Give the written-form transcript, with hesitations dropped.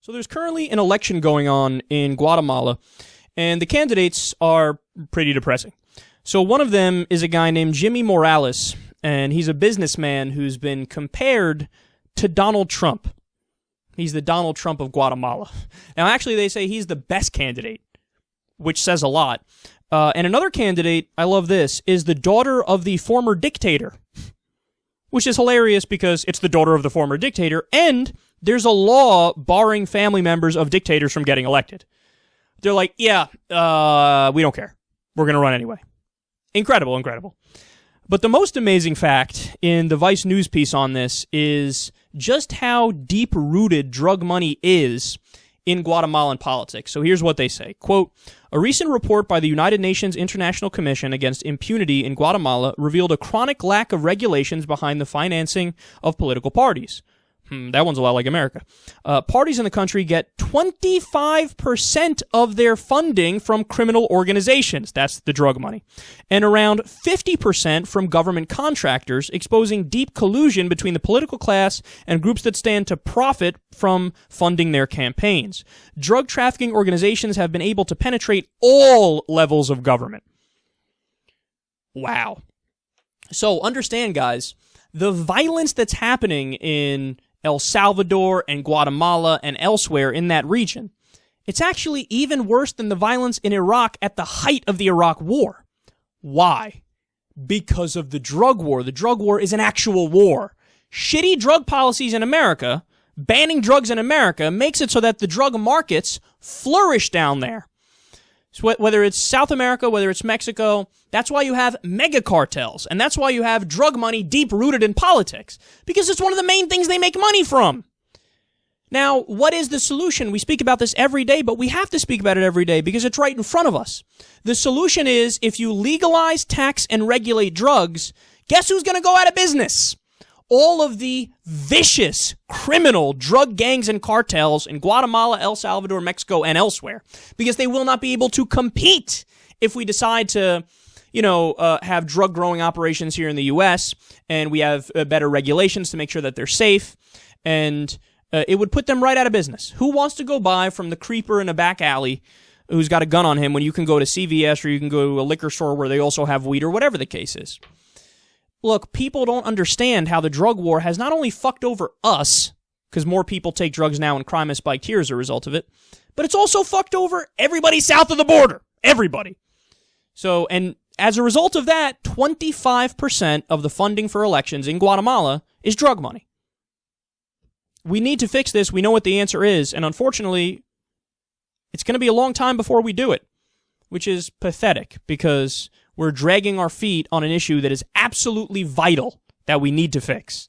So there's currently an election going on in Guatemala, and the candidates are pretty depressing. So one of them is a guy named Jimmy Morales, and he's a businessman who's been compared to Donald Trump. He's the Donald Trump of Guatemala. Now, actually, they say he's the best candidate, which says a lot. And another candidate, I love this, is the daughter of the former dictator, which is hilarious because it's the daughter of the former dictator, and there's a law barring family members of dictators from getting elected. They're like, yeah, we don't care. We're going to run anyway. Incredible, incredible. But the most amazing fact in the Vice News piece on this is just how deep-rooted drug money is in Guatemalan politics. So here's what they say. Quote, a recent report by the United Nations International Commission Against Impunity in Guatemala revealed a chronic lack of regulations behind the financing of political parties. That one's a lot like America. Parties in the country get 25% of their funding from criminal organizations. That's the drug money. And around 50% from government contractors, exposing deep collusion between the political class and groups that stand to profit from funding their campaigns. Drug trafficking organizations have been able to penetrate all levels of government. Wow. So understand, guys, the violence that's happening in El Salvador and Guatemala and elsewhere in that region, it's actually even worse than the violence in Iraq at the height of the Iraq War. Why? Because of the drug war. The drug war is an actual war. Shitty drug policies in America, banning drugs in America, makes it so that the drug markets flourish down there. So whether it's South America, whether it's Mexico, that's why you have mega cartels, and that's why you have drug money deep-rooted in politics, because it's one of the main things they make money from. Now, what is the solution? We speak about this every day, but we have to speak about it every day because it's right in front of us. The solution is, if you legalize, tax, and regulate drugs, guess who's going to go out of business? All of the vicious, criminal drug gangs and cartels in Guatemala, El Salvador, Mexico, and elsewhere, because they will not be able to compete if we decide to, have drug growing operations here in the U.S., and we have better regulations to make sure that they're safe, and it would put them right out of business. Who wants to go buy from the creeper in a back alley who's got a gun on him when you can go to CVS or you can go to a liquor store where they also have weed or whatever the case is? Look, people don't understand how the drug war has not only fucked over us, because more people take drugs now and crime has spiked here as a result of it, but it's also fucked over everybody south of the border. Everybody. So, and as a result of that, 25% of the funding for elections in Guatemala is drug money. We need to fix this. We know what the answer is, and unfortunately, it's going to be a long time before we do it, which is pathetic, because we're dragging our feet on an issue that is absolutely vital that we need to fix.